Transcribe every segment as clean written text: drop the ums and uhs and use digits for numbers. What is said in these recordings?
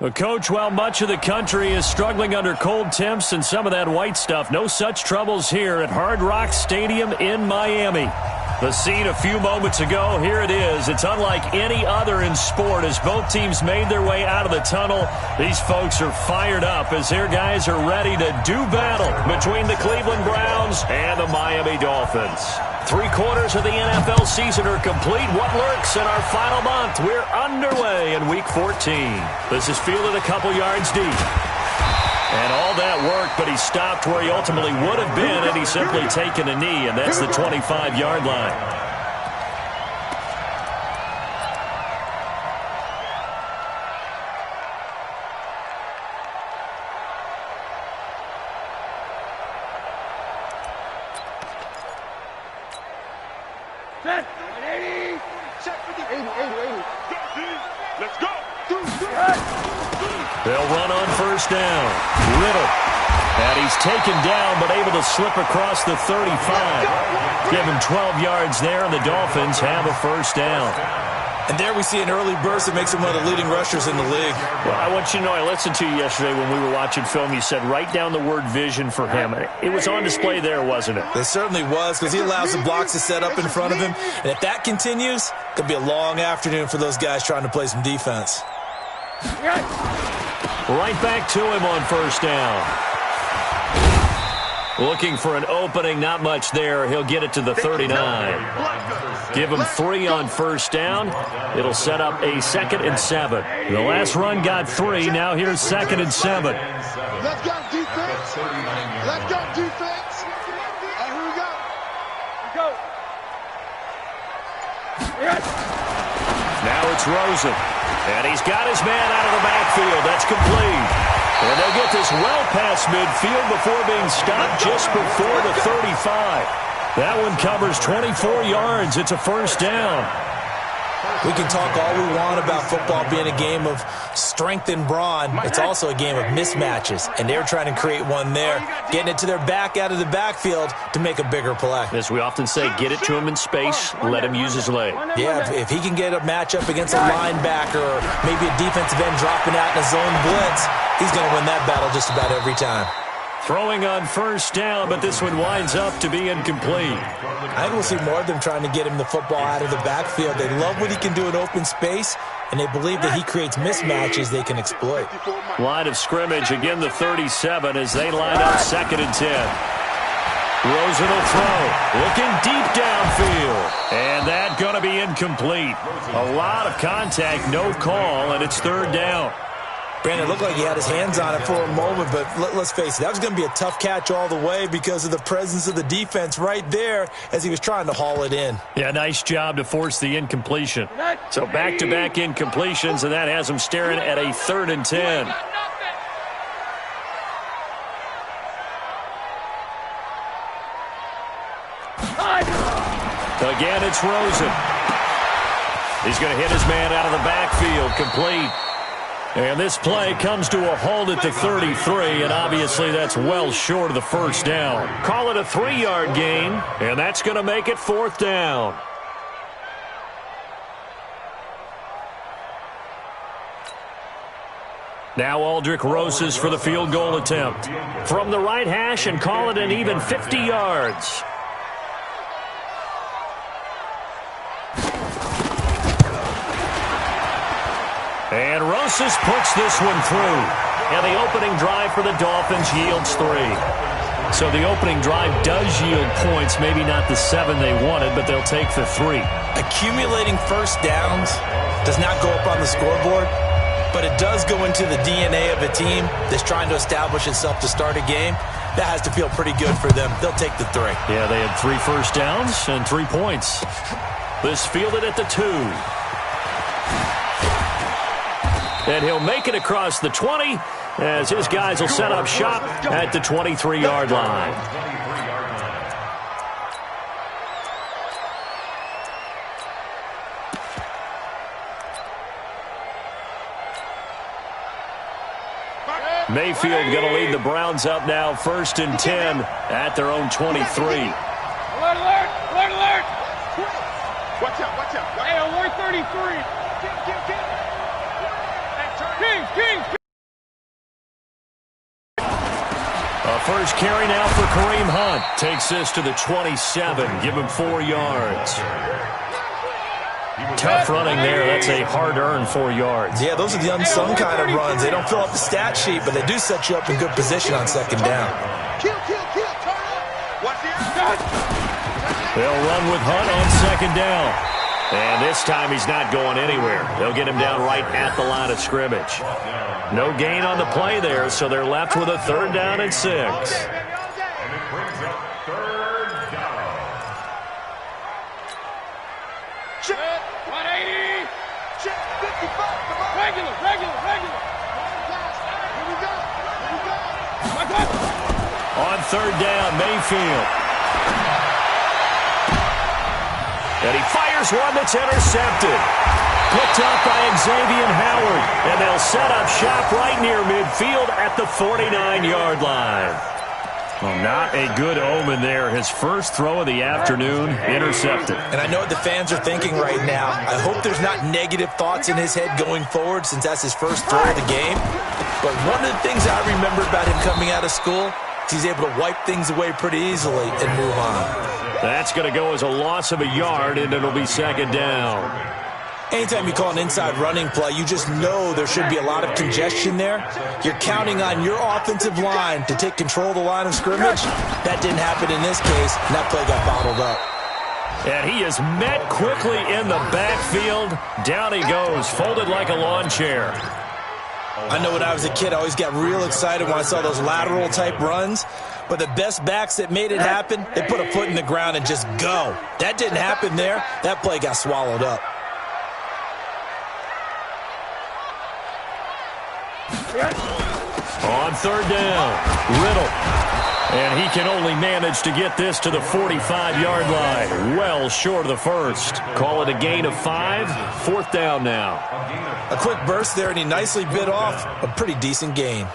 Well, Coach, while much of the country is struggling under cold temps and some of that white stuff, no such troubles here at Hard Rock Stadium in Miami. The scene a few moments ago, here it is. It's unlike any other in sport as both teams made their way out of the tunnel. These folks are fired up as their guys are ready to do battle between the Cleveland Browns and the Miami Dolphins. 3/4 of the NFL season are complete. What lurks in our final month? We're underway in Week 14. This is fielded a couple yards deep. And all that work, but he stopped where he ultimately would have been had he simply taken a knee, and that's the 25-yard line. Set. 80. Check for the 80. Let's go. They'll run on first down. Riddle. And he's taken down, but able to slip across the 35. Give him 12 yards there, and the Dolphins have a first down. And there we see an early burst that makes him one of the leading rushers in the league. Well, I want you to know, I listened to you yesterday when we were watching film. You said write down the word vision for him. It was on display there, wasn't it? It certainly was, because he allows the blocks to set up in front of him. And if that continues, it could be a long afternoon for those guys trying to play some defense. Right back to him on first down. Looking for an opening, not much there. He'll get it to the 39. Give him 3 on first down. It'll set up a 2nd and 7. The last run got 3. Now here's 2nd and 7. Let's go, defense. Let's go, defense. Here we go. Now it's Rosen. And he's got his man out of the backfield. That's complete. And they'll get this well past midfield before being stopped just before the 35. That one covers 24 yards. It's a first down. We can talk all we want about football being a game of strength and brawn. It's also a game of mismatches, and they're trying to create one there, getting it to their back out of the backfield to make a bigger play. As we often say, get it to him in space, let him use his leg. Yeah, if he can get a matchup against a linebacker or maybe a defensive end dropping out in a zone blitz, he's going to win that battle just about every time. Throwing on first down, but this one winds up to be incomplete. I think we'll see more of them trying to get him the football out of the backfield. They love what he can do in open space, and they believe that he creates mismatches they can exploit. Line of scrimmage, again the 37 as they line up 2nd and 10. Rosen will throw, looking deep downfield, and that going to be incomplete. A lot of contact, no call, and it's 3rd down. Brandon, it looked like he had his hands on it for a moment, but let's face it, that was going to be a tough catch all the way because of the presence of the defense right there as he was trying to haul it in. Yeah, nice job to force the incompletion. So back-to-back incompletions, and that has him staring at a 3rd and 10. Again, it's Rosen. He's going to hit his man out of the backfield, complete. And this play comes to a halt at the 33, and obviously that's well short of the first down. Call it a 3-yard gain, and that's going to make it 4th down. Now Aldrick Rosas for the field goal attempt. From the right hash and call it an even 50 yards. And Rosas puts this one through. And the opening drive for the Dolphins yields 3. So the opening drive does yield points, maybe not the 7 they wanted, but they'll take the 3. Accumulating first downs does not go up on the scoreboard, but it does go into the DNA of a team that's trying to establish itself to start a game. That has to feel pretty good for them. They'll take the 3. Yeah, they had 3 first downs and 3 points. This fielded at the 2. And he'll make it across the 20 as his guys will set up shop at the 23-yard line. Mayfield going to lead the Browns up now, 1st and 10 at their own 23. Alert, alert, alert, alert. Watch out, watch out. Hey, alert 33. A first carry now for Kareem Hunt. Takes this to the 27. Give him 4 yards. Tough running there. That's a hard-earned 4 yards. Yeah, those are the unsung kind of runs. They don't fill up the stat sheet, but they do set you up in good position on second down. They'll run with Hunt on second down. And this time he's not going anywhere. They'll get him down right at the line of scrimmage. No gain on the play there, so they're left with a 3rd down and 6. Check. 180. Check. 55. Come on. Regular. Here we go. On 3rd down, Mayfield. And he fires one that's intercepted. Picked up by Xavier Howard. And they'll set up shop right near midfield at the 49-yard line. Well, not a good omen there. His first throw of the afternoon, intercepted. And I know what the fans are thinking right now. I hope there's not negative thoughts in his head going forward since that's his first throw of the game. But one of the things I remember about him coming out of school is he's able to wipe things away pretty easily and move on. That's going to go as a loss of a yard, and it'll be 2nd down. Anytime you call an inside running play, you just know there should be a lot of congestion there. You're counting on your offensive line to take control of the line of scrimmage. That didn't happen in this case, and that play got bottled up. And he is met quickly in the backfield. Down he goes, folded like a lawn chair. I know when I was a kid, I always got real excited when I saw those lateral-type runs. But the best backs that made it happen, they put a foot in the ground and just go. That didn't happen there. That play got swallowed up. On 3rd down, Riddle. And he can only manage to get this to the 45-yard line. Well short of the first. Call it a gain of 5. 4th down now. A quick burst there, and he nicely bit off a pretty decent gain.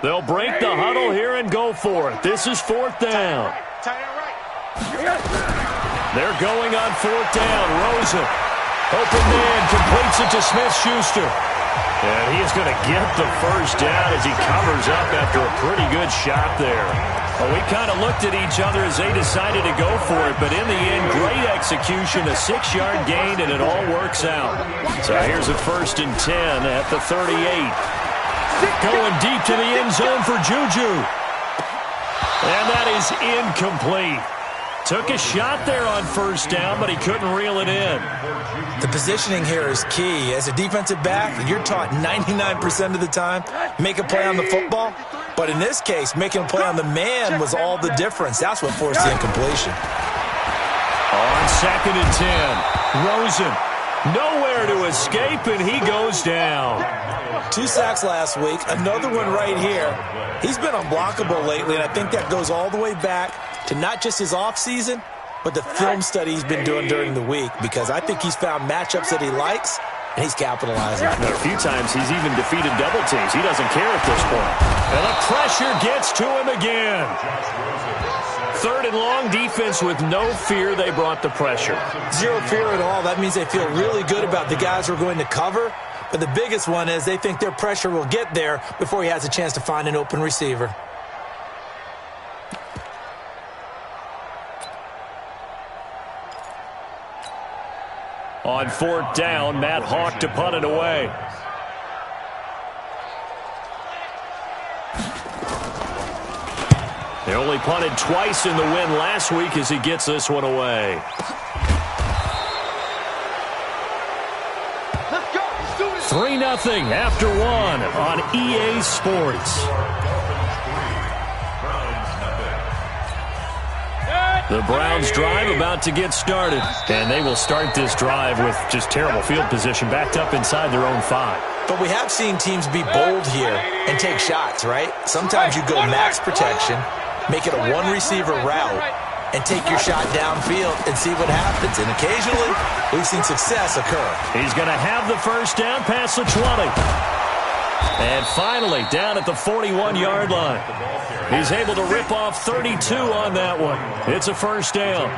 They'll break the huddle here and go for it. This is 4th down. They're going on 4th down. Rosen. Open man, completes it to Smith-Schuster. And he is going to get the first down as he covers up after a pretty good shot there. Well, we kind of looked at each other as they decided to go for it, but in the end, great execution, a 6-yard gain, and it all works out. So here's a 1st and 10 at the 38. Going deep to the end zone for Juju. And that is incomplete. Took a shot there on 1st down, but he couldn't reel it in. The positioning here is key. As a defensive back, you're taught 99% of the time, make a play on the football. But in this case, making a play on the man was all the difference. That's what forced the incompletion. On 2nd and 10, Rosen. Nowhere to escape, and he goes down. 2 sacks last week, another one right here. He's been unblockable lately, and I think that goes all the way back to not just his offseason, but the film study he's been doing during the week, because I think he's found matchups that he likes, and he's capitalizing. Now, a few times he's even defeated double teams. He doesn't care at this point. And the pressure gets to him again. 3rd and long, defense with no fear. They brought the pressure. Zero fear at all. That means they feel really good about the guys who are going to cover. But the biggest one is they think their pressure will get there before he has a chance to find an open receiver. On 4th down, Matt Hawk to punt it away. They only punted twice in the win last week as he gets this one away. Let's go. Let's do it. 3-0 after 1 on EA Sports. The Browns drive about to get started, and they will start this drive with just terrible field position backed up inside their own 5. But we have seen teams be bold here and take shots, right? Sometimes you go max protection, make it a one-receiver route, and take your shot downfield and see what happens. And occasionally, we've seen success occur. He's going to have the first down past the 20. And finally, down at the 41-yard line. He's able to rip off 32 on that one. It's a first down.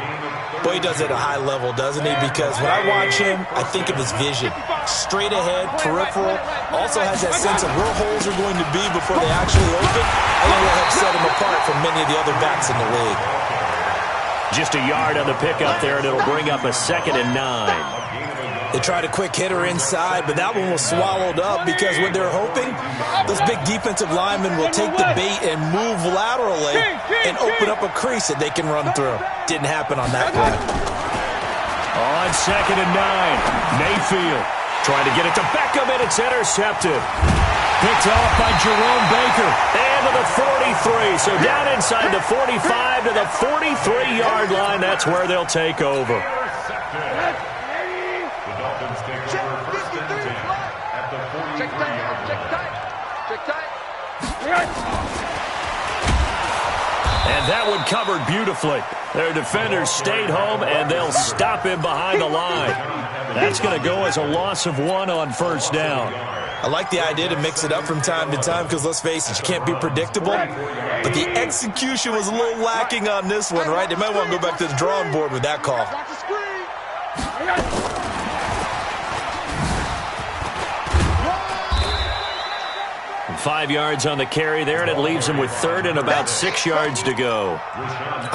Boy, he does it at a high level, doesn't he? Because when I watch him, I think of his vision. Straight ahead, peripheral. Also has that sense of where holes are going to be before they actually open. I think will help set him apart from many of the other backs in the league. Just a yard on the pickup there, and it'll bring up a 2nd and 9. They tried a quick hitter inside, but that one was swallowed up because when they're hoping, those big defensive linemen will take the bait and move laterally and open up a crease that they can run through. Didn't happen on that play. On 2nd and 9, Mayfield trying to get it to Beckham, and it's intercepted. Picked off by Jerome Baker. And to the 43. So down inside the 45 to the 43-yard line. That's where they'll take over. And that one covered beautifully. Their defenders stayed home, and they'll stop him behind the line. That's going to go as a loss of 1 on first down. I like the idea to mix it up from time to time because, let's face it, you can't be predictable. But the execution was a little lacking on this one, right? They might want to go back to the drawing board with that call. 5 yards on the carry there, and it leaves him with 3rd and about 6 yards to go.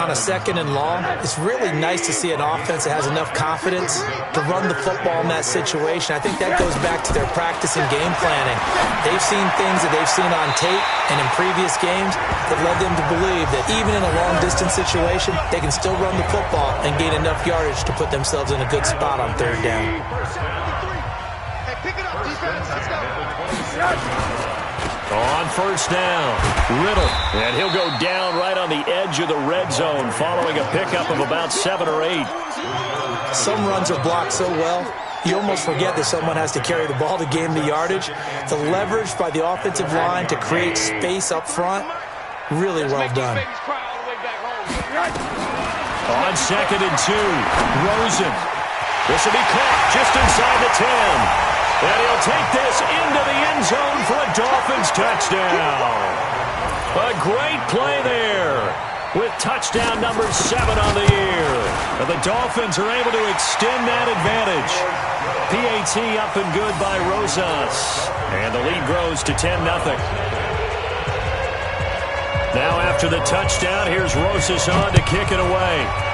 On a 2nd and long, it's really nice to see an offense that has enough confidence to run the football in that situation. I think that goes back to their practice and game planning. They've seen things that they've seen on tape and in previous games that led them to believe that even in a long-distance situation, they can still run the football and gain enough yardage to put themselves in a good spot on 3rd down. Hey, pick it up, defense. Let's go. On first down, Riddle, and he'll go down right on the edge of the red zone following a pickup of about 7 or 8. Some runs are blocked so well, you almost forget that someone has to carry the ball to gain the yardage. The leverage by the offensive line to create space up front, really well done. On 2nd and 2, Rosen. This will be caught just inside the 10. And he'll take this into the end zone for a Dolphins touchdown. A great play there with touchdown number 7 on the year. And the Dolphins are able to extend that advantage. PAT up and good by Rosas. And the lead grows to 10-0. Now after the touchdown, here's Rosas on to kick it away.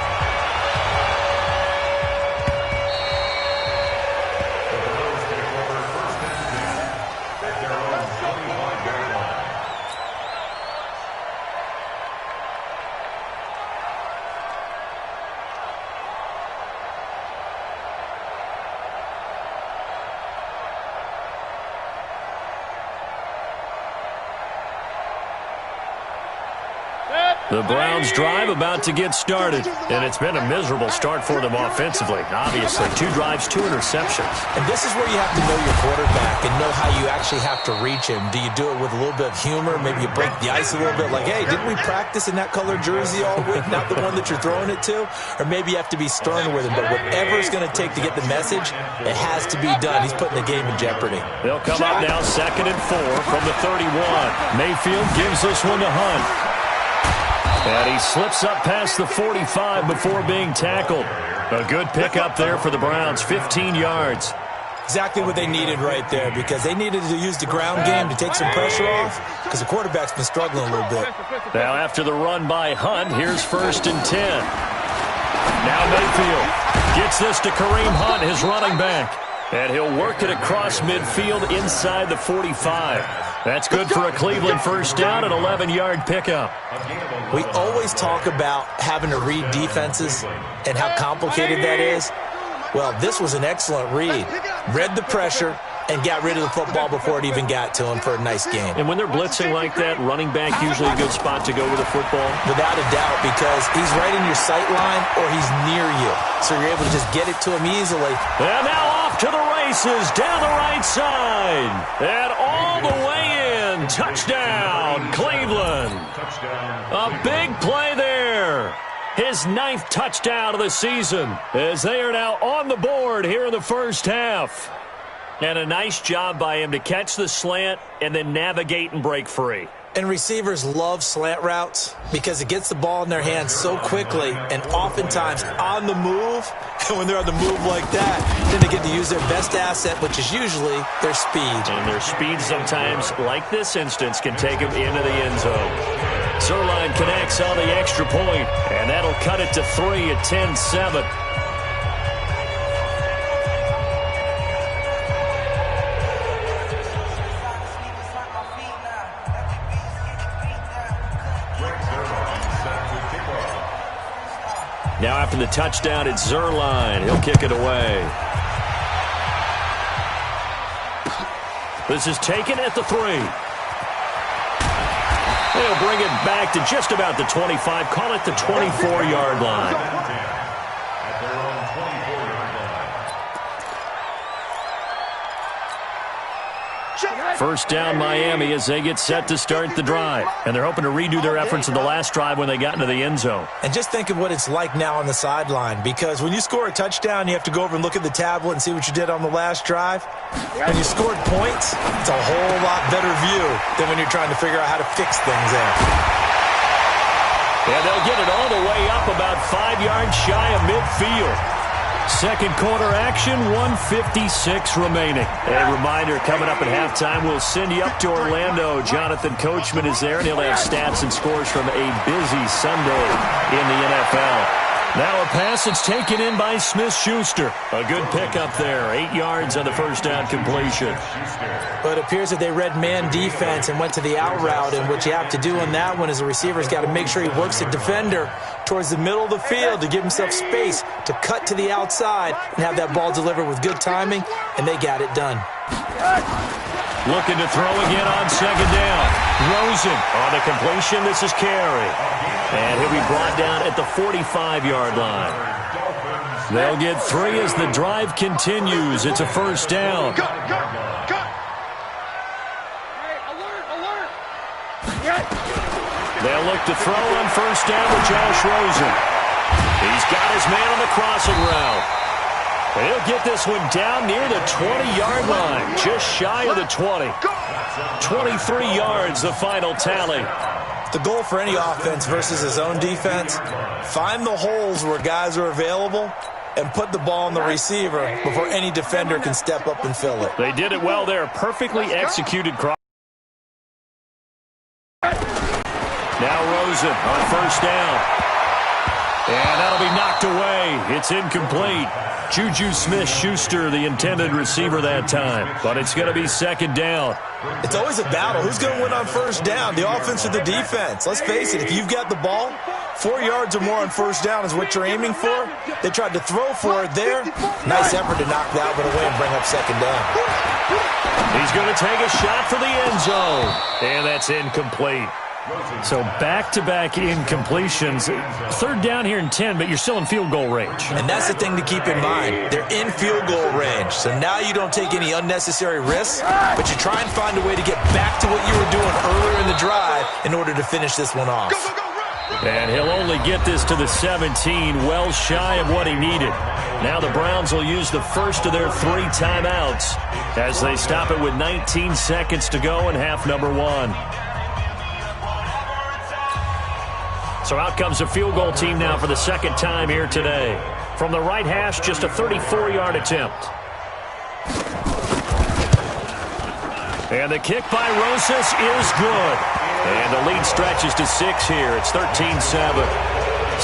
The Browns' drive about to get started, and it's been a miserable start for them offensively. Obviously, 2 drives, 2 interceptions. And this is where you have to know your quarterback and know how you actually have to reach him. Do you do it with a little bit of humor? Maybe you break the ice a little bit, like, hey, didn't we practice in that colored jersey all week, not the one that you're throwing it to? Or maybe you have to be stern with him. But whatever it's going to take to get the message, it has to be done. He's putting the game in jeopardy. They'll come up now 2nd and 4 from the 31. Mayfield gives this one to Hunt. And he slips up past the 45 before being tackled. A good pickup there for the Browns, 15 yards. Exactly what they needed right there, because they needed to use the ground game to take some pressure off, because the quarterback's been struggling a little bit. Now after the run by Hunt, here's 1st and 10. Now Mayfield gets this to Kareem Hunt, his running back. And he'll work it across midfield inside the 45. That's good for a Cleveland first down, an 11-yard pickup. We always talk about having to read defenses and how complicated that is. Well, this was an excellent read. Read the pressure and got rid of the football before it even got to him for a nice game. And when they're blitzing like that, running back usually a good spot to go with the football? Without a doubt, because he's right in your sight line or he's near you. So you're able to just get it to him easily. And now off to the races down the right side. And all the way in. Touchdown, Cleveland. A big play there. His 9th touchdown of the season as they are now on the board here in the first half. And a nice job by him to catch the slant and then navigate and break free. And receivers love slant routes because it gets the ball in their hands so quickly and oftentimes on the move. And when they're on the move like that, then they get to use their best asset, which is usually their speed. And their speed sometimes, like this instance, can take them into the end zone. Zerline connects on the extra point, and that'll cut it to 3 at 10-7. Now after the touchdown, it's Zerline. He'll kick it away. This is taken at the 3. They'll bring it back to just about the 25. Call it the 24-yard line. First down Miami as they get set to start the drive. And they're hoping to redo their efforts in the last drive when they got into the end zone. And just think of what it's like now on the sideline, because when you score a touchdown, you have to go over and look at the tablet and see what you did on the last drive. When you scored points, it's a whole lot better view than when you're trying to figure out how to fix things there. And they'll get it all the way up about 5 yards shy of midfield. Second quarter action, 1:56 remaining. A reminder, coming up at halftime, we'll send you up to Orlando. Jonathan Coachman is there, and he'll have stats and scores from a busy Sunday in the NFL. Now a pass that's taken in by Smith-Schuster. A good pickup there, 8 yards on the first down completion. But it appears that they read man defense and went to the out route, and what you have to do on that one is the receiver's got to make sure he works the defender towards the middle of the field to give himself space to cut to the outside and have that ball delivered with good timing, and they got it done. Looking to throw again on second down. Rosen on the completion. This is Carey. And he'll be brought down at the 45-yard line. They'll get 3 as the drive continues. It's a first down. They'll look to throw on first down with Josh Rosen. He's got his man on the crossing route. He'll get this one down near the 20-yard line, just shy of the 20. 23 yards, the final tally. The goal for any offense versus his own defense, find the holes where guys are available and put the ball on the receiver before any defender can step up and fill it. They did it well there. Perfectly executed cross. Now Rosen on first down. And that'll be knocked away. It's incomplete. Juju Smith-Schuster, the intended receiver that time. But it's going to be second down. It's always a battle. Who's going to win on first down, the offense or the defense? Let's face it, if you've got the ball, 4 yards or more on first down is what you're aiming for. They tried to throw for it there. Nice effort to knock that one away and bring up second down. He's going to take a shot for the end zone. And that's incomplete. So back-to-back incompletions. Third down here in 10, but you're still in field goal range. And that's the thing to keep in mind. They're in field goal range. So now you don't take any unnecessary risks, but you try and find a way to get back to what you were doing earlier in the drive in order to finish this one off. And he'll only get this to the 17, well shy of what he needed. Now the Browns will use the first of their 3 timeouts as they stop it with 19 seconds to go in half number 1. So out comes the field goal team now for the second time here today. From the right hash, just a 34-yard attempt. And the kick by Rosas is good. And the lead stretches to 6 here. It's 13-7.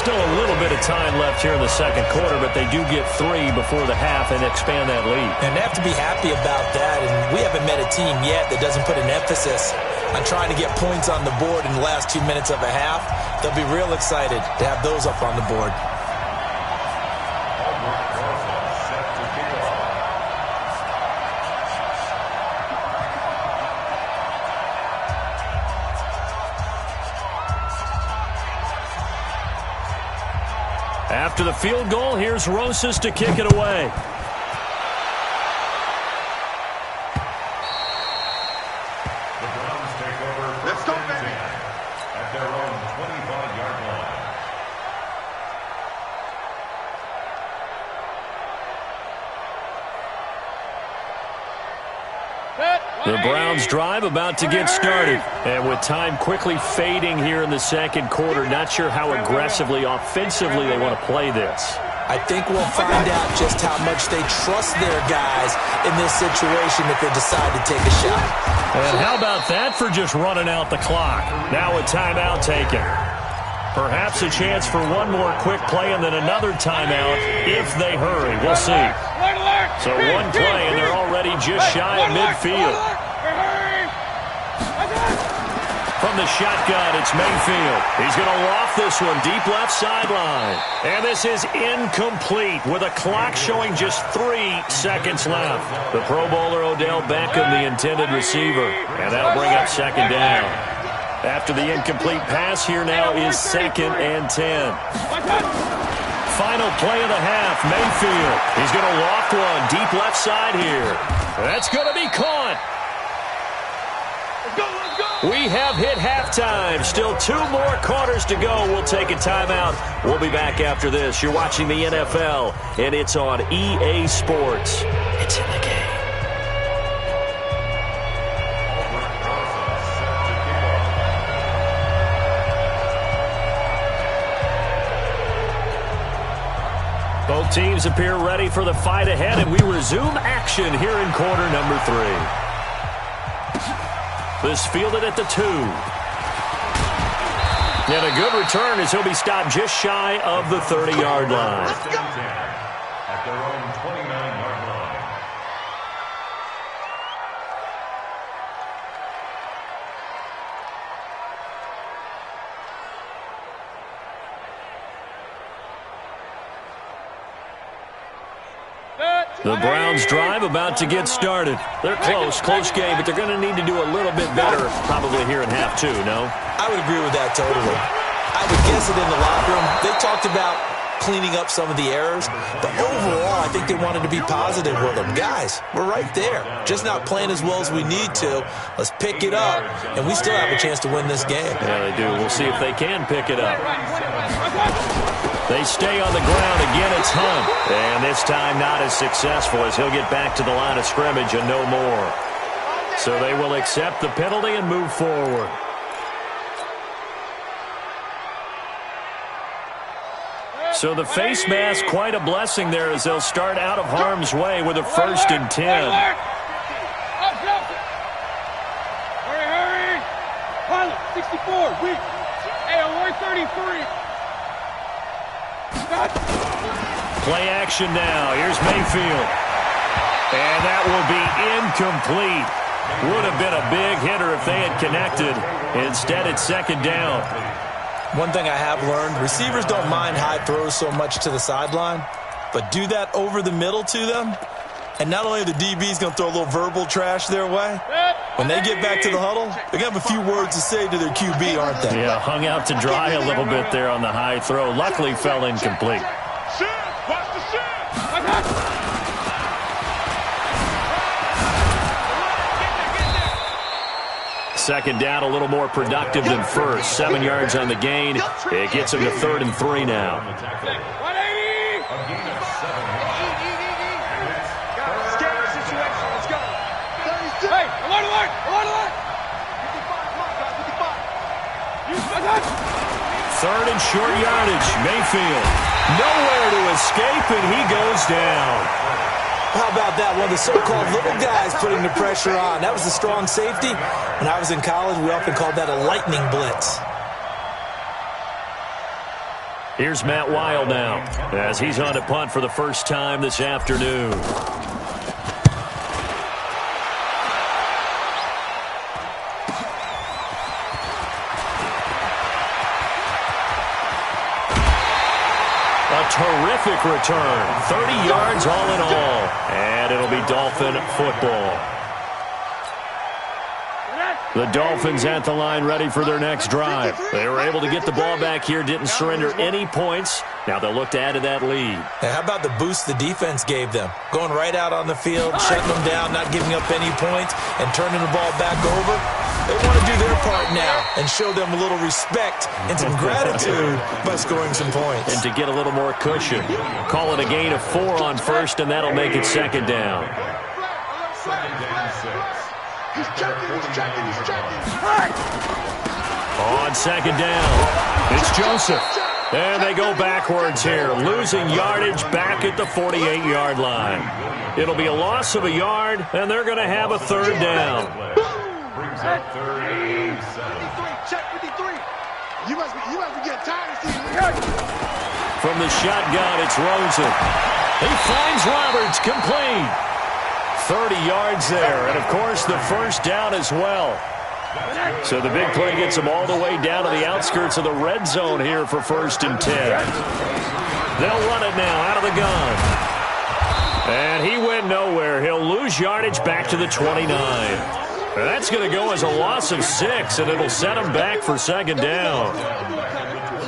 Still a little bit of time left here in the second quarter, but they do get 3 before the half and expand that lead. And they have to be happy about that. And we haven't met a team yet that doesn't put an emphasis on trying to get points on the board in the last 2 minutes of a half. They'll be real excited to have those up on the board. After the field goal, here's Rosas to kick it away. The Browns drive about to get started. And with time quickly fading here in the second quarter, not sure how aggressively, offensively they want to play this. I think we'll find out just how much they trust their guys in this situation if they decide to take a shot. And how about that for just running out the clock? Now a timeout taken. Perhaps a chance for one more quick play and then another timeout if they hurry. We'll see. So one play, and they're already just shy of midfield. From the shotgun, it's Mayfield. He's going to loft this one deep left sideline. And this is incomplete with a clock showing just 3 seconds left. The Pro Bowler Odell Beckham, the intended receiver. And that'll bring up second down. After the incomplete pass, here now is 2nd and 10. Final play of the half, Mayfield. He's going to loft one deep left side here. That's going to be caught. We have hit halftime. Still 2 more quarters to go. We'll take a timeout. We'll be back after this. You're watching the NFL, and it's on EA Sports. It's in the game. Both teams appear ready for the fight ahead, and we resume action here in quarter number 3. This fielded at the 2. And a good return as he'll be stopped just shy of the 30-yard line. At their own 29-yard line. The Browns drive about to get started. They're close game, but they're going to need to do a little bit better probably here in half 2, no? I would agree with that totally. I would guess it in the locker room. They talked about cleaning up some of the errors, but overall I think they wanted to be positive with them. Guys, we're right there. Just not playing as well as we need to. Let's pick it up, and we still have a chance to win this game. Yeah, they do. We'll see if they can pick it up. They stay on the ground. Again, it's Hunt. And this time not as successful as he'll get back to the line of scrimmage and no more. So they will accept the penalty and move forward. So the face mask, quite a blessing there as they'll start out of harm's way with a 1st and 10. Hurry. Pilot, 64, weak. Hey, alert 33. Play action now. Here's Mayfield. And that will be incomplete. Would have been a big hitter if they had connected. Instead, it's 2nd down. One thing I have learned, receivers don't mind high throws so much to the sideline, but do that over the middle to them, and not only are the DBs going to throw a little verbal trash their way, when they get back to the huddle, they're going to have a few words to say to their QB, aren't they? Yeah, hung out to dry a little bit there on the high throw. Luckily fell incomplete. Watch the shit! 2nd down, a little more productive than first. 7 yards on the gain. It gets him to 3rd and 3 now. 180! Scary situation. Let's go. Hey, alert! 3rd and short yardage. Mayfield. Nowhere to escape, and he goes down. How about that? One of the so-called little guys putting the pressure on. That was a strong safety. When I was in college, we often called that a lightning blitz. Here's Matt Weil now as he's on to punt for the first time this afternoon. A terrific return. 30 yards all in all. And it'll be Dolphin football. The Dolphins at the line ready for their next drive. They were able to get the ball back here, didn't surrender any points. Now they'll look to add to that lead. Hey, how about the boost the defense gave them? Going right out on the field, shutting them down, not giving up any points, and turning the ball back over. They want to do their part now and show them a little respect and some gratitude by scoring some points. And to get a little more cushion. Call it a gain of 4 on first, and that'll make it 2nd down. 2nd and 6. He's checking. On second down, it's Joseph. And they go backwards here, losing yardage back at the 48-yard line. It'll be a loss of a yard, and they're going to have a third down. Brings up third and 7. Check 53. You must be getting tired of seeing me. From the shotgun, it's Rosen. He finds Roberts, complete. 30 yards there, and of course the first down as well. So the big play gets them all the way down to the outskirts of the red zone here for 1st and 10. They'll run it now out of the gun. And he went nowhere. He'll lose yardage back to the 29. And that's going to go as a loss of 6, and it'll set him back for second down.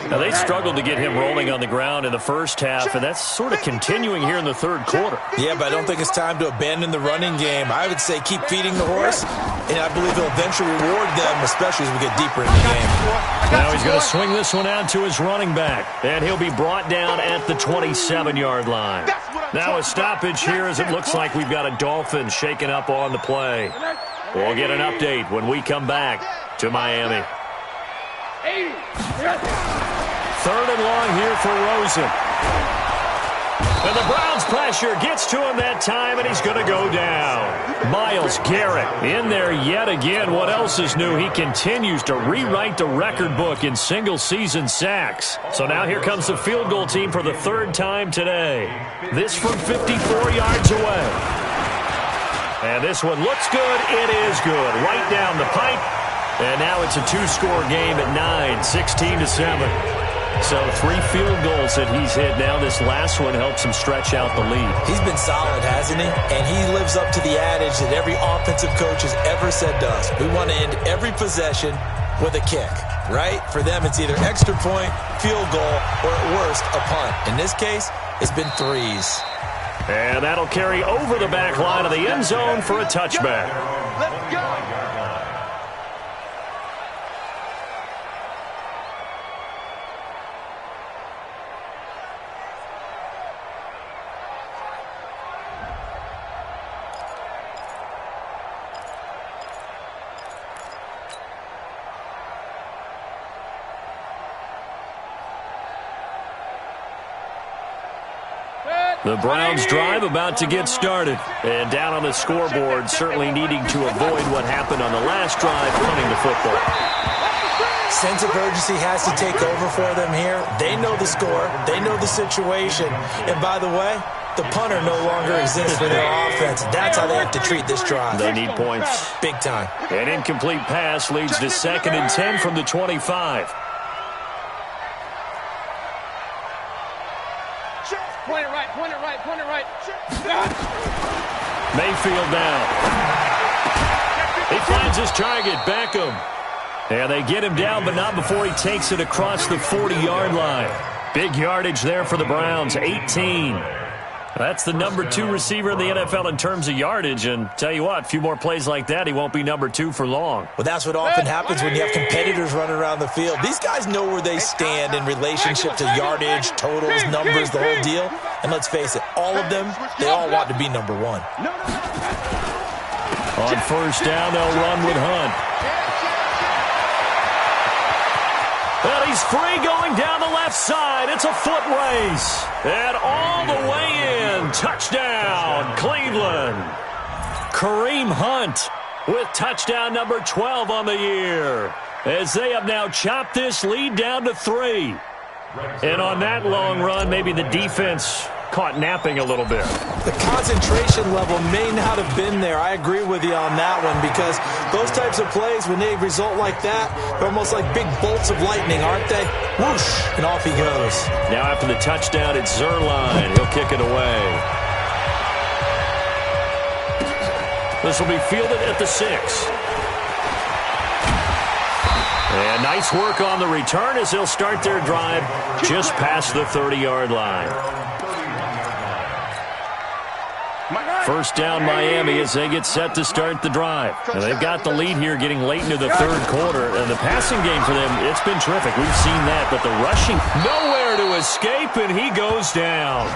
Now, they struggled to get him rolling on the ground in the first half, and that's sort of continuing here in the third quarter. Yeah, but I don't think it's time to abandon the running game. I would say keep feeding the horse, and I believe he'll eventually reward them, especially as we get deeper in the game. Now he's going to swing this one out to his running back, and he'll be brought down at the 27-yard line. Now a stoppage here as it looks like we've got a Dolphins shaking up on the play. We'll get an update when we come back to Miami. 3rd and long here for Rosen. And the Browns pressure gets to him that time, and he's going to go down. Myles Garrett in there yet again. What else is new? He continues to rewrite the record book in single-season sacks. So now here comes the field goal team for the 3rd time today. This from 54 yards away. And this one looks good. It is good. Right down the pipe. And now it's a 2-score game at 9, 16-7. So 3 field goals that he's hit now. This last one helps him stretch out the lead. He's been solid, hasn't he? And he lives up to the adage that every offensive coach has ever said to us. We want to end every possession with a kick, right? For them, it's either extra point, field goal, or at worst, a punt. In this case, it's been 3s. And that'll carry over the back line of the end zone for a touchback. Let's go. The Browns drive about to get started. And down on the scoreboard, certainly needing to avoid what happened on the last drive, punting the football. Sense of urgency has to take over for them here. They know the score. They know the situation. And by the way, the punter no longer exists for their offense. That's how they have to treat this drive. They need points. Big time. An incomplete pass leads to 2nd and 10 from the 25. Point it right. Mayfield down. He finds his target, Beckham. And they get him down, but not before he takes it across the 40-yard line. Big yardage there for the Browns, 18. That's the number 2 receiver in the NFL in terms of yardage. And tell you what, a few more plays like that, he won't be number 2 for long. Well, that's what often happens when you have competitors running around the field. These guys know where they stand in relationship to yardage, totals, numbers, the whole deal. And let's face it, all of them, they all want to be number 1. On 1st down, they'll run with Hunt. Well, he's free going down the left side. It's a foot race. And all the way in. Touchdown, Cleveland. Kareem Hunt with touchdown number 12 on the year. As they have now chopped this lead down to 3. And on that long run, maybe the defense caught napping a little bit. The concentration level may not have been there. I agree with you on that one because those types of plays, when they result like that, they're almost like big bolts of lightning, aren't they? Whoosh, and off he goes. Now after the touchdown, it's Zerline. He'll kick it away. This will be fielded at the 6. And nice work on the return as they'll start their drive just past the 30-yard line. 1st down Miami as they get set to start the drive. And they've got the lead here getting late into the 3rd quarter. And the passing game for them, it's been terrific. We've seen that. But the rushing, nowhere to escape, and he goes down.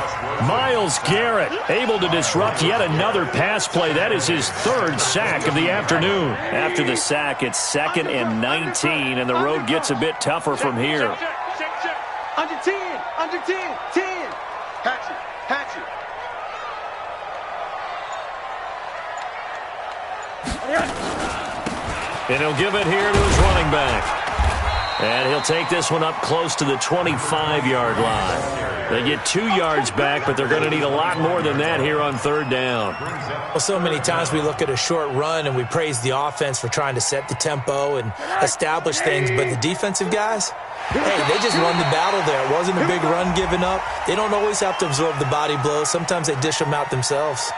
Myles Garrett able to disrupt yet another pass play. That is his third sack of the afternoon. After the sack, it's 2nd and 19, and the road gets a bit tougher from here. Under 10, under 10, 10. Hatchet, hatchet. And he'll give it here to his running back. And he'll take this one up close to the 25-yard line. They get 2 yards back, but they're going to need a lot more than that here on 3rd down. Well, so many times we look at a short run and we praise the offense for trying to set the tempo and establish things, but the defensive guys, hey, they just won the battle there. It wasn't a big run given up. They don't always have to absorb the body blows. Sometimes they dish them out themselves.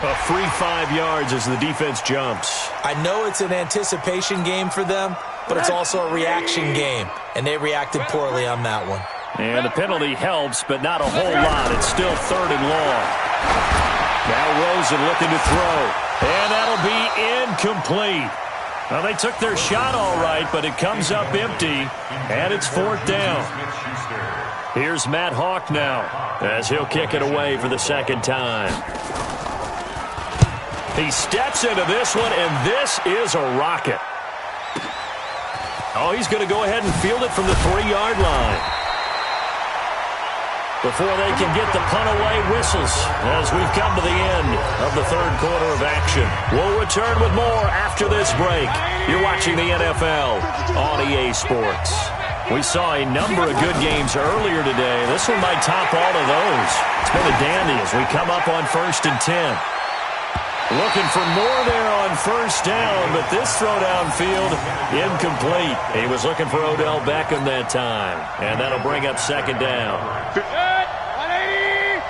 A free 5 yards as the defense jumps. I know it's an anticipation game for them, but it's also a reaction game, and they reacted poorly on that one. And the penalty helps, but not a whole lot. It's still 3rd and long. Now Rosen looking to throw, and that'll be incomplete. Well, they took their shot all right, but it comes up empty, and it's 4th down. Here's Matt Hawk now, as he'll kick it away for the 2nd time. He steps into this one, and this is a rocket. Oh, he's going to go ahead and field it from the 3-yard line. Before they can get the punt away, whistles as we've come to the end of the 3rd quarter of action. We'll return with more after this break. You're watching the NFL on EA Sports. We saw a number of good games earlier today. This one might top all of those. It's been a dandy as we come up on 1st and 10. Looking for more there on 1st down, but this throw downfield, incomplete. He was looking for Odell Beckham that time, and that'll bring up 2nd down. Good. 180.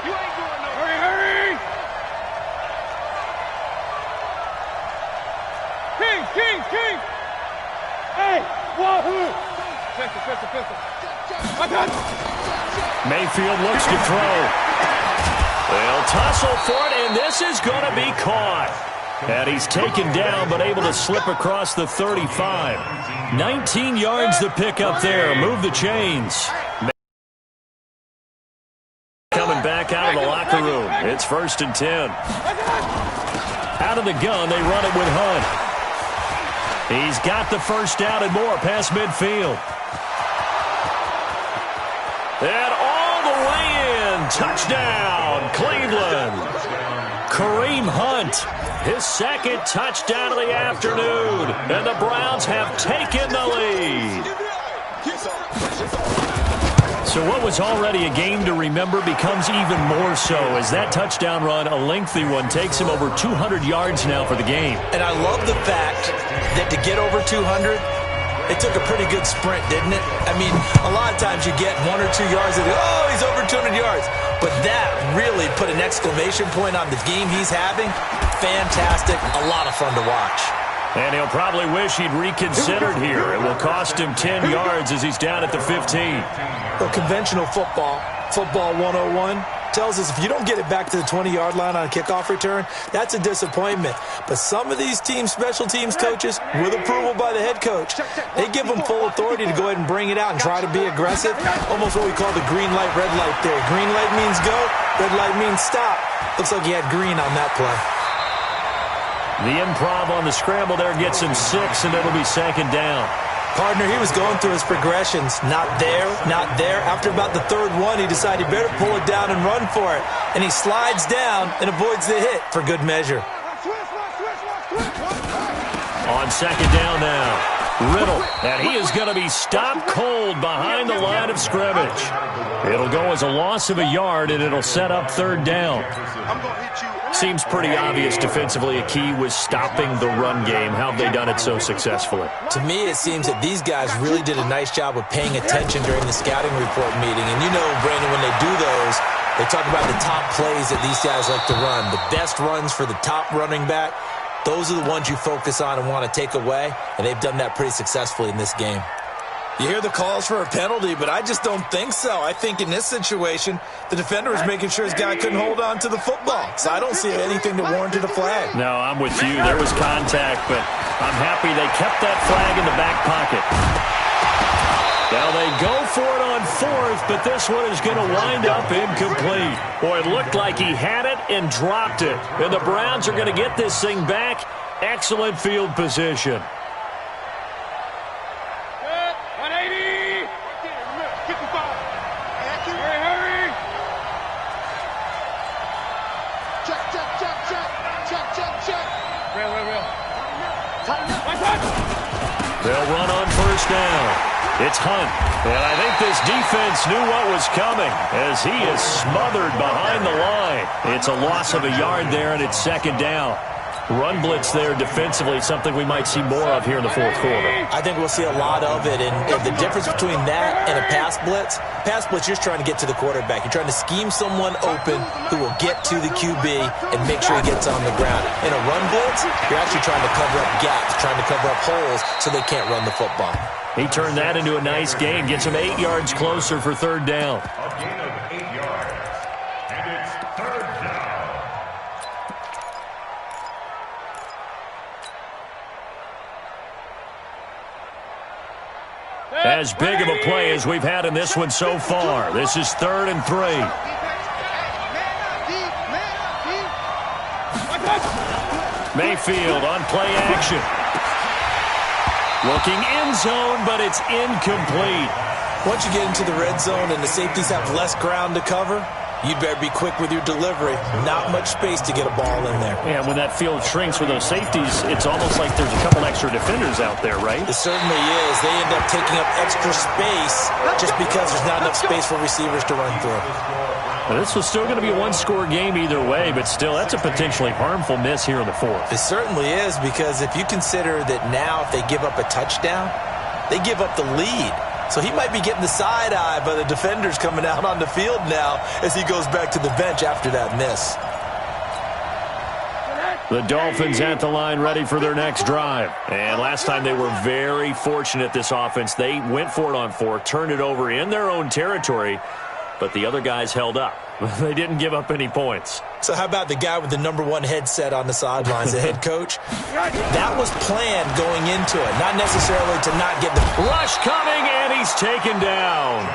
You ain't going no. Hurry. King. Hey, wahoo. Pistol. I got it. Mayfield looks to throw. They'll tussle for it, and this is going to be caught. And he's taken down, but able to slip across the 35. 19 yards to pick up there. Move the chains. Coming back out of the locker room. It's 1st and 10. Out of the gun, they run it with Hunt. He's got the 1st down and more past midfield. And all the way in. Touchdown, Cleveland. Kareem Hunt, his 2nd touchdown of the afternoon. And the Browns have taken the lead. So what was already a game to remember becomes even more so as that touchdown run, a lengthy one, takes him over 200 yards now for the game. And I love the fact that to get over 200, it took a pretty good sprint, didn't it? I mean, a lot of times you get 1 or 2 yards and oh, he's over 200 yards. But that really put an exclamation point on the game he's having. Fantastic. A lot of fun to watch. And he'll probably wish he'd reconsidered here. It will cost him 10 yards as he's down at the 15. Well, conventional football 101, tells us if you don't get it back to the 20-yard line on a kickoff return, that's a disappointment. But some of these team special teams coaches, with approval by the head coach, they give them full authority to go ahead and bring it out and try to be aggressive. Almost what we call the green light, red light theory. Green light means go, red light means stop. Looks like he had green on that play. The improv on the scramble there gets him 6, and it'll be 2nd down. Partner, he was going through his progressions. Not there, not there. After about the 3rd one, he decided he better pull it down and run for it. And he slides down and avoids the hit for good measure. On 2nd down now. Riddle, and he is going to be stopped cold behind the line of scrimmage. It'll go as a loss of a yard, and it'll set up 3rd down. Seems pretty obvious defensively a key was stopping the run game. How have they done it so successfully? To me, it seems that these guys really did a nice job of paying attention during the scouting report meeting. And you know, Brandon, when they do those, they talk about the top plays that these guys like to run. The best runs for the top running back, those are the ones you focus on and want to take away. And they've done that pretty successfully in this game. You hear the calls for a penalty, but I just don't think so. I think in this situation, the defender was making sure his guy couldn't hold on to the football. So I don't see anything to warrant a flag. No, I'm with you. There was contact, but I'm happy they kept that flag in the back pocket. Now they go for it on fourth, but this one is going to wind up incomplete. Boy, it looked like he had it and dropped it. And the Browns are going to get this thing back. Excellent field position. 180. 55. Hurry. Check. Real. They'll run on first down. It's Hunt, and I think this defense knew what was coming as he is smothered behind the line. It's a loss of a yard there, and it's second down. Run blitz there defensively, something we might see more of here in the fourth quarter. I think we'll see a lot of it, and the difference between that and a pass blitz, you're just trying to get to the quarterback. You're trying to scheme someone open who will get to the QB and make sure he gets on the ground. In a run blitz, you're actually trying to cover up gaps, trying to cover up holes so they can't run the football. He turned that into a nice gain, gets him 8 yards closer for third down. A gain of 8 yards, and it's third down. As big of a play as we've had in this one so far. This is 3rd and 3. Mayfield on play action. Looking end zone, but it's incomplete. Once you get into the red zone and the safeties have less ground to cover, you'd better be quick with your delivery. Not much space to get a ball in there. Yeah, when that field shrinks with those safeties, it's almost like there's a couple extra defenders out there, right? It certainly is. They end up taking up extra space just because there's not enough space for receivers to run through. Well, this was still going to be a one-score game either way, but still, that's a potentially harmful miss here in the fourth. It certainly is, because if you consider that now if they give up a touchdown, they give up the lead. So he might be getting the side eye by the defenders coming out on the field now as he goes back to the bench after that miss. The Dolphins at the line ready for their next drive. And last time they were very fortunate, this offense. They went for it on fourth, turned it over in their own territory, but the other guys held up. They didn't give up any points. So how about the guy with the #1 headset on the sidelines, the head coach? That was planned going into it, not necessarily to not get the rush coming, and he's taken down.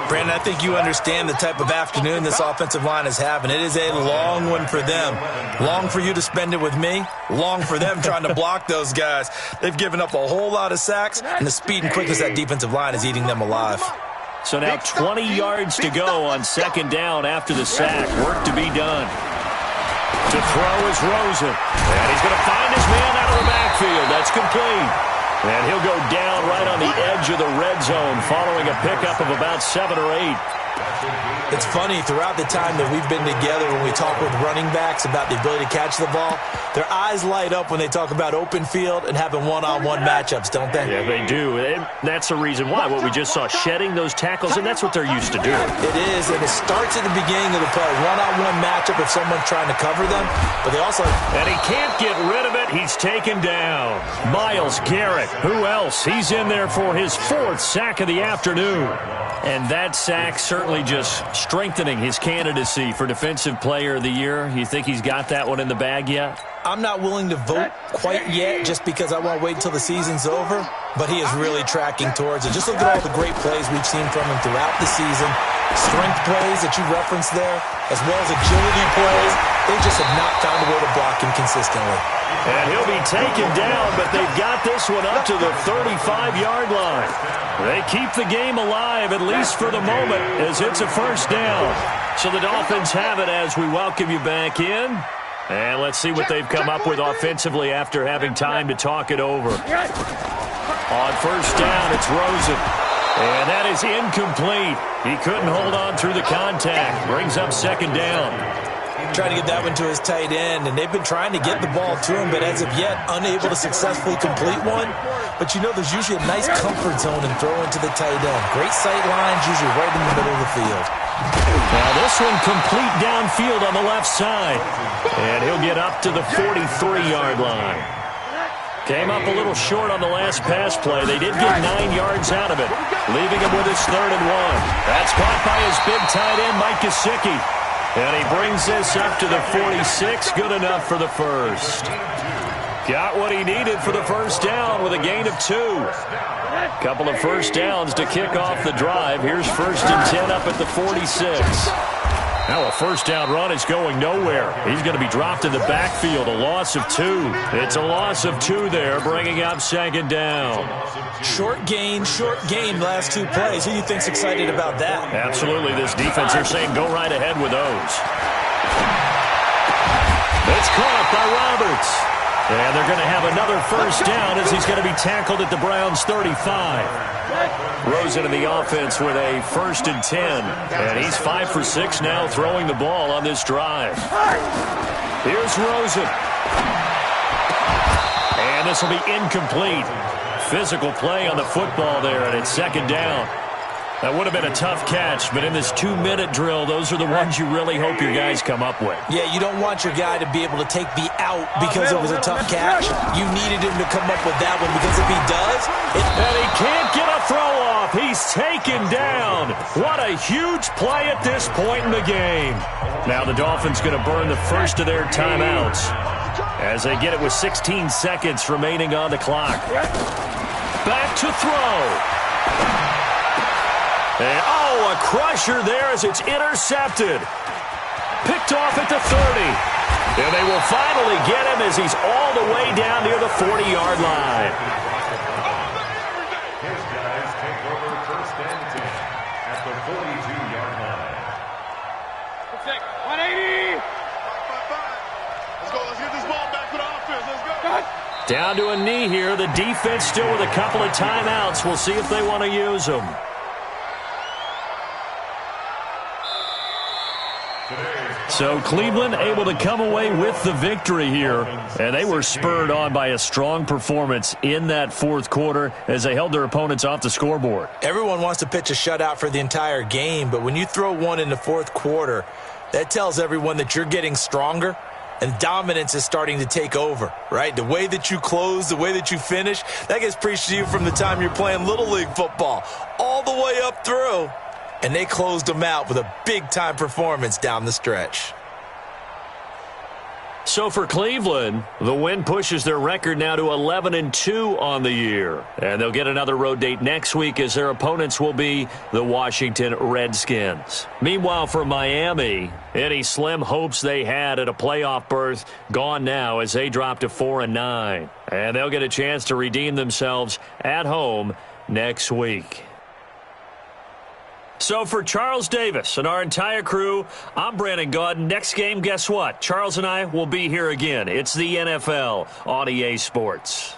Brandon, I think you understand the type of afternoon this offensive line is having. It is a long one for them. Long for you to spend it with me. Long for them trying to block those guys. They've given up a whole lot of sacks, and the speed and quickness of that defensive line is eating them alive. So now 20 yards to go on second down after the sack. Work to be done. To throw is Rosen. And he's going to find his man out of the backfield. That's complete. And he'll go down right on the edge of the red zone following a pickup of about 7 or 8. It's funny, throughout the time that we've been together, when we talk with running backs about the ability to catch the ball, their eyes light up when they talk about open field and having one-on-one matchups, don't they? Yeah, they do. And that's the reason why. What we just saw, shedding those tackles, and that's what they're used to doing. It is, and it starts at the beginning of the play. One-on-one matchup if someone's trying to cover them, but they also... And he can't get rid of it. He's taken down. Myles Garrett, who else? He's in there for his 4th sack of the afternoon. And that sack certainly just strengthening his candidacy for Defensive Player of the Year. You think he's got that one in the bag yet? I'm not willing to vote quite yet just because I want to wait until the season's over, but he is really tracking towards it. Just look at all the great plays we've seen from him throughout the season. Strength plays that you referenced there, as well as agility plays. They just have not found a way to block him consistently. And he'll be taken down, but they've got this one up to the 35-yard line. They keep the game alive, at least for the moment, as it's a first down. So the Dolphins have it as we welcome you back in. And let's see what they've come up with offensively after having time to talk it over. On first down, it's Rosen. And that is incomplete. He couldn't hold on through the contact. Brings up second down. Trying to get that one to his tight end, and they've been trying to get the ball to him, but as of yet, unable to successfully complete one. But you know, there's usually a nice comfort zone in throwing to the tight end. Great sight lines, usually right in the middle of the field. Now this one complete downfield on the left side. And he'll get up to the 43-yard line. Came up a little short on the last pass play. They did get 9 yards out of it, leaving him with his 3rd and 1. That's caught by his big tight end, Mike Gesicki. And he brings this up to the 46. Good enough for the first. Got what he needed for the first down with a gain of 2. Couple of first downs to kick off the drive. Here's 1st and 10 up at the 46. Now a first down run is going nowhere. He's going to be dropped in the backfield, a loss of 2. It's a loss of 2 there, bringing up 2nd down. Short gain, last 2 plays. Who do you think's excited about that? Absolutely, this defense, they're saying go right ahead with those. It's caught by Roberts. And they're going to have another first down as he's going to be tackled at the Browns' 35. Rosen in the offense with a 1st and 10. And he's 5 for 6 now throwing the ball on this drive. Here's Rosen. And this will be incomplete. Physical play on the football there, and it's 2nd down. That would have been a tough catch, but in this 2-minute drill, those are the ones you really hope your guys come up with. Yeah, you don't want your guy to be able to take the out because it was a tough catch. You needed him to come up with that one because if he does... And he can't get a throw off. He's taken down. What a huge play at this point in the game. Now the Dolphins going to burn the first of their timeouts as they get it with 16 seconds remaining on the clock. Back to throw. And, a crusher there as it's intercepted. Picked off at the 30. And they will finally get him as he's all the way down near the 40-yard line. His guys take over 1st and 10 at the 42-yard line. 180. Let's go. Let's get this ball back to the offense. Let's go. Down to a knee here. The defense still with a couple of timeouts. We'll see if they want to use them. So Cleveland able to come away with the victory here, and they were spurred on by a strong performance in that 4th quarter as they held their opponents off the scoreboard. Everyone wants to pitch a shutout for the entire game, but when you throw one in the 4th quarter, that tells everyone that you're getting stronger and dominance is starting to take over, right? The way that you close, the way that you finish, that gets preached to you from the time you're playing Little League football all the way up through. And they closed them out with a big-time performance down the stretch. So for Cleveland, the win pushes their record now to 11-2 on the year. And they'll get another road date next week as their opponents will be the Washington Redskins. Meanwhile, for Miami, any slim hopes they had at a playoff berth gone now as they drop to 4-9. And they'll get a chance to redeem themselves at home next week. So for Charles Davis and our entire crew, I'm Brandon Gaudin. Next game, guess what? Charles and I will be here again. It's the NFL on EA Sports.